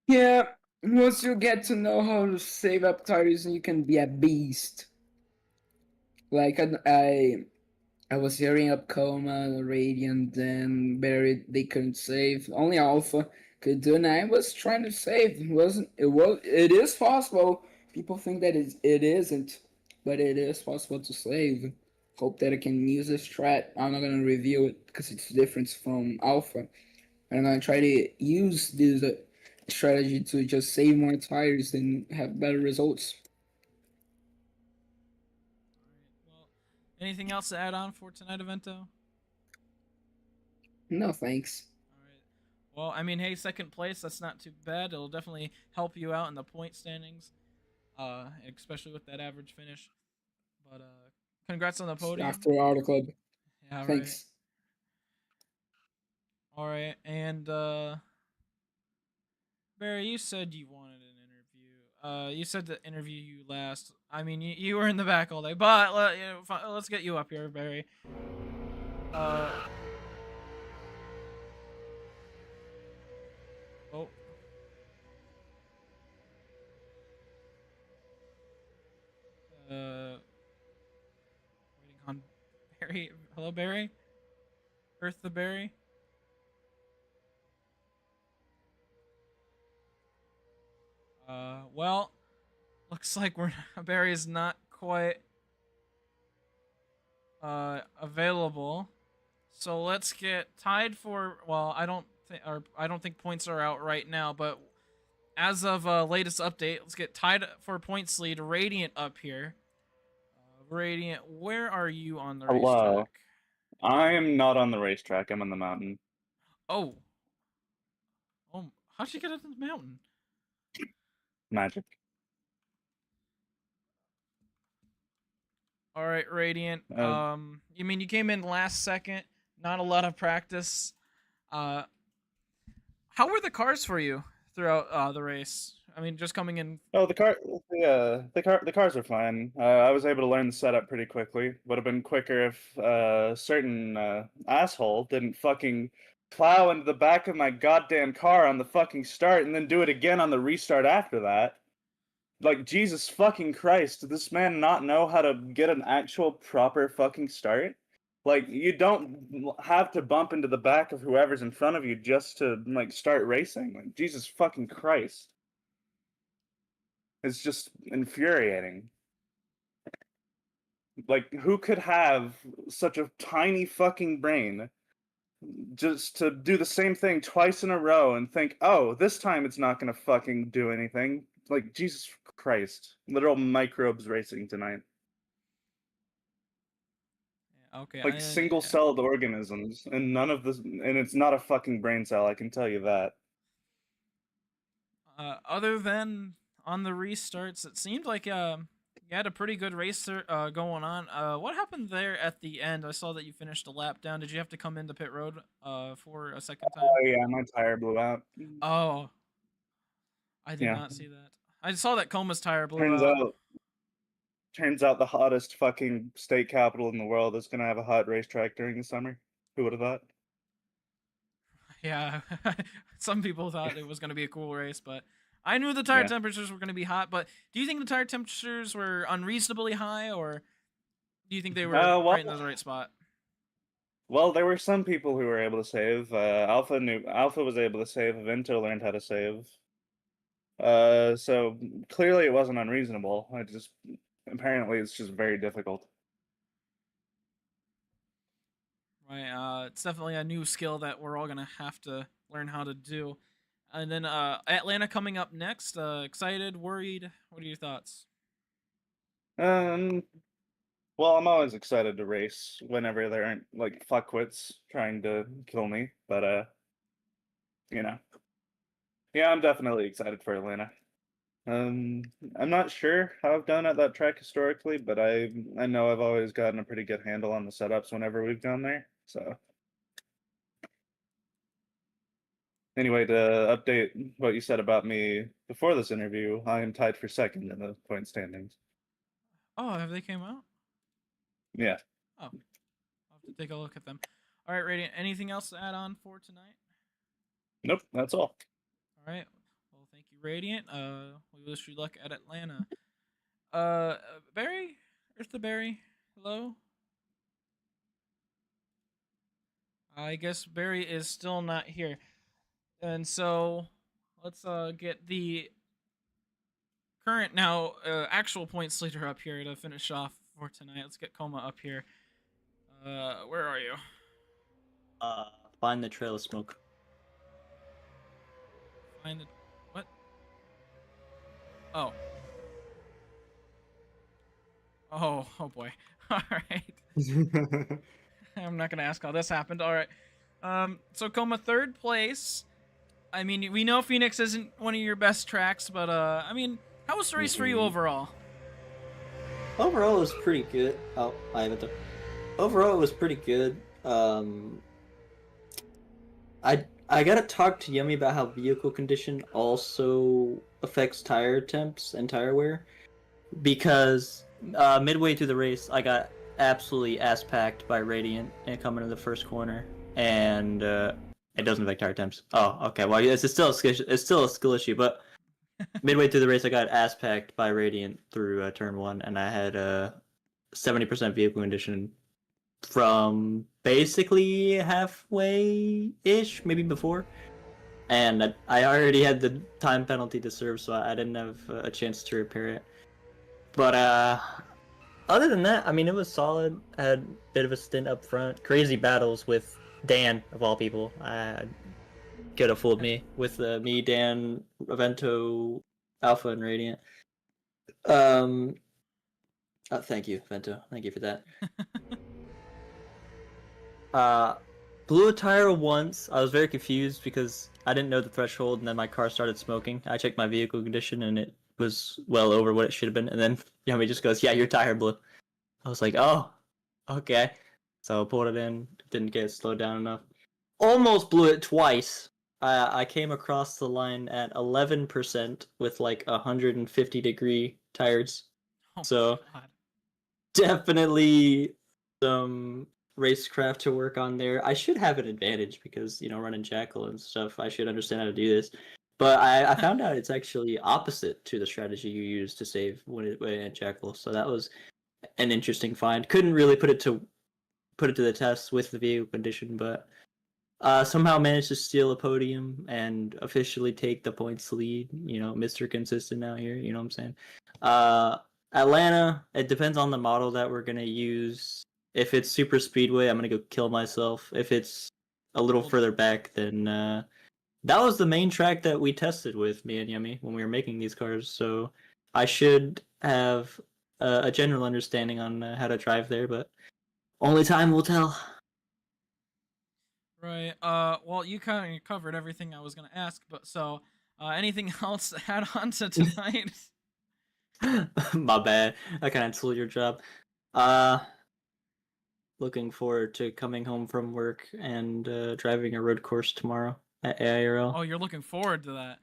Yeah, once you get to know how to save up tires, you can be a beast. Like I was hearing up Coma, Radiant, and Barry. They couldn't save. Only Alpha could do, and I was trying to save. It wasn't. It was. It is possible. People think that it isn't, but it is possible to save. Hope that I can use this strat. I'm not gonna review it because it's different from Alpha. I'm gonna try to use this strategy to just save more tires and have better results. Well, anything else to add on for tonight, Evento? No thanks. All right. Well, I mean, hey, second place, that's not too bad. It'll definitely help you out in the point standings, especially with that average finish. But congrats on the podium. After Auto Club. Yeah, right. Thanks. All right, and Barry, you said you wanted an interview. You said to interview you last. I mean, you were in the back all day, but let's get you up here, Barry. Uh. Oh. Waiting on Barry. Hello, Barry. Earth the Barry. Well, looks like Barry is not quite available. So let's get tied for. Well, I don't think points are out right now, but as of latest update, let's get tied for points lead. Radiant up here. Radiant, where are you on the Hello. racetrack? I am not on the racetrack. I'm on the mountain. Oh. Oh, how'd you get up the mountain? Magic. All right, Radiant. You mean you came in last second? Not a lot of practice. How were the cars for you throughout the race? I mean, just coming in. Oh, the cars are fine. I was able to learn the setup pretty quickly. Would have been quicker if a certain asshole didn't fucking plow into the back of my goddamn car on the fucking start and then do it again on the restart after that. Like, Jesus fucking Christ, did this man not know how to get an actual proper fucking start? Like, you don't have to bump into the back of whoever's in front of you just to, like, start racing. Like, Jesus fucking Christ. It's just infuriating. Like, who could have such a tiny fucking brain just to do the same thing twice in a row and think, oh, this time it's not gonna fucking do anything? Like, Jesus Christ. Literal microbes racing tonight. Okay. Like, single-celled organisms, and none of this, and it's not a fucking brain cell, I can tell you that. Other than on the restarts, it seemed like you had a pretty good race going on. What happened there at the end? I saw that you finished a lap down. Did you have to come into pit road for a second time? Oh yeah, my tire blew out. Oh, I did Yeah. not see that. I saw that Coma's tire blew Turns out. out, turns out the hottest fucking state capital in the world is gonna have a hot racetrack during the summer. Who would have thought? Yeah, some people thought it was going to be a cool race, but I knew the tire Yeah. temperatures were going to be hot. But do you think the tire temperatures were unreasonably high, or do you think they were right in the right spot? Well, there were some people who were able to save. Alpha was able to save. Vento learned how to save. So clearly it wasn't unreasonable. Apparently it's just very difficult. Right. It's definitely a new skill that we're all gonna have to learn how to do. And then Atlanta coming up next. Excited, worried? What are your thoughts? Um, well, I'm always excited to race whenever there aren't like fuckwits trying to kill me. But you know, yeah, I'm definitely excited for Atlanta. I'm not sure how I've done at that track historically, but I know I've always gotten a pretty good handle on the setups whenever we've gone there. So anyway, to update what you said about me before this interview, I am tied for second in the point standings. Oh, have they came out? Yeah. Oh, I'll have to take a look at them. All right, Radiant. Anything else to add on for tonight? Nope, that's all. All right. Well, thank you, Radiant. We wish you luck at Atlanta. Barry, Earth to Barry. Hello. I guess Barry is still not here, and so let's get the current now actual points leader up here to finish off for tonight. Let's get Coma up here. Where are you? Find the trail of smoke. Find the what? Oh. Oh boy. All right. I'm not gonna ask how this happened. All right. So Coma third place. I mean, we know Phoenix isn't one of your best tracks, but I mean, how was the race for you overall? Overall, it was pretty good. Oh, I haven't. Overall, it was pretty good. I gotta talk to Yummy about how vehicle condition also affects tire temps and tire wear, because midway through the race, I got absolutely ass packed by Radiant and coming to the first corner, and it doesn't affect tire temps. Oh, okay. Well, it's still a skill issue, but midway through the race, I got ass packed by Radiant through turn 1, and I had 70% vehicle condition from basically halfway-ish, maybe before. And I already had the time penalty to serve, so I didn't have a chance to repair it. But other than that, I mean, it was solid. I had a bit of a stint up front. Crazy battles with Dan, of all people. Could have fooled me with me, Dan, Vento, Alpha, and Radiant. Thank you, Vento. Thank you for that. Blew a tire once. I was very confused because I didn't know the threshold, and then my car started smoking. I checked my vehicle condition, and it was well over what it should have been. And then Yummy just goes, "Yeah, your tire blew." I was like, "Oh, okay." So I pulled it in. Didn't get it slowed down enough. Almost blew it twice. I came across the line at 11% with like 150-degree tires. Oh, So God. definitely some racecraft to work on there. I should have an advantage because, running Jackal and stuff, I should understand how to do this. But I found out it's actually opposite to the strategy you use to save when at Jackal. So that was an interesting find. Couldn't really put it to the test with the vehicle condition, but somehow managed to steal a podium and officially take the points lead. Mr. Consistent out here. You know what I'm saying? Atlanta, it depends on the model that we're gonna use. If it's super speedway, I'm gonna go kill myself. If it's a little further back, then that was the main track that we tested with me and Yummy when we were making these cars. So I should have a general understanding on how to drive there, but only time will tell. Right. Well, you kind of covered everything I was gonna ask, but so anything else to add on to tonight? My bad. I kind of stole your job. Looking forward to coming home from work and driving a road course tomorrow at AIRL. Oh, you're looking forward to that.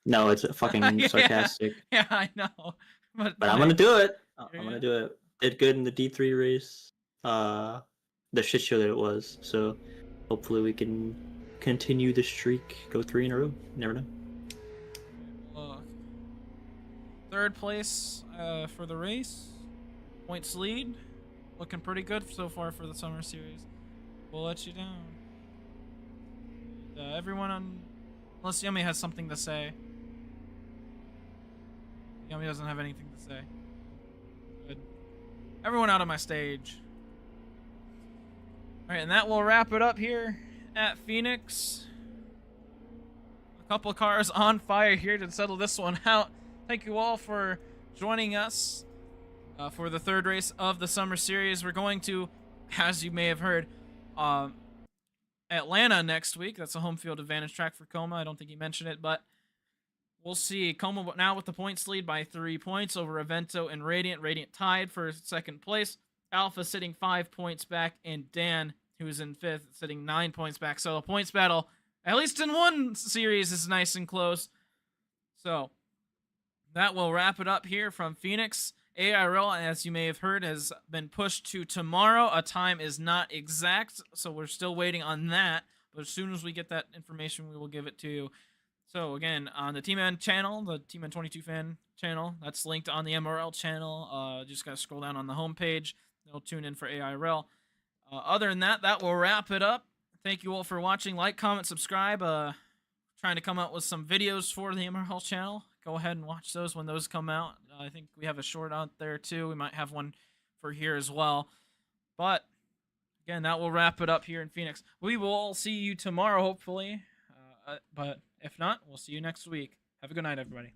No, it's fucking sarcastic. Yeah, I know. But I'm gonna do it. I'm gonna do it. Did good in the D3 race. The shit show that it was. So hopefully we can continue the streak. Go 3 in a row. You never know. Well, third place for the race. Points lead. Looking pretty good so far for the summer series. We'll let you down. And, everyone on, unless Yummy has something to say. Yummy doesn't have anything to say. Good. Everyone out of my stage. Alright, and that will wrap it up here at Phoenix. A couple cars on fire here to settle this one out. Thank you all for joining us for the third race of the summer series. We're going to, as you may have heard, Atlanta next week. That's a home field advantage track for Coma. I don't think he mentioned it, but we'll see. Coma now with the points lead by 3 points over Avento and Radiant. Radiant tied for second place. Alpha sitting 5 points back, and Dan, who is in fifth, sitting 9 points back. So a points battle, at least in one series, is nice and close. So that will wrap it up here from Phoenix. ARL, as you may have heard, has been pushed to tomorrow. A time is not exact, so we're still waiting on that. But as soon as we get that information, we will give it to you. So again, on the T-Man channel, the T-Man 22 fan channel, that's linked on the MRL channel. Just gotta scroll down on the homepage. They'll tune in for ARL. Other than that, that will wrap it up. Thank you all for watching. Like, comment, subscribe. Trying to come out with some videos for the MRL channel. Go ahead and watch those when those come out. I think we have a short out there too. We might have one for here as well. But again, that will wrap it up here in Phoenix. We will all see you tomorrow, hopefully. But if not, we'll see you next week. Have a good night, everybody.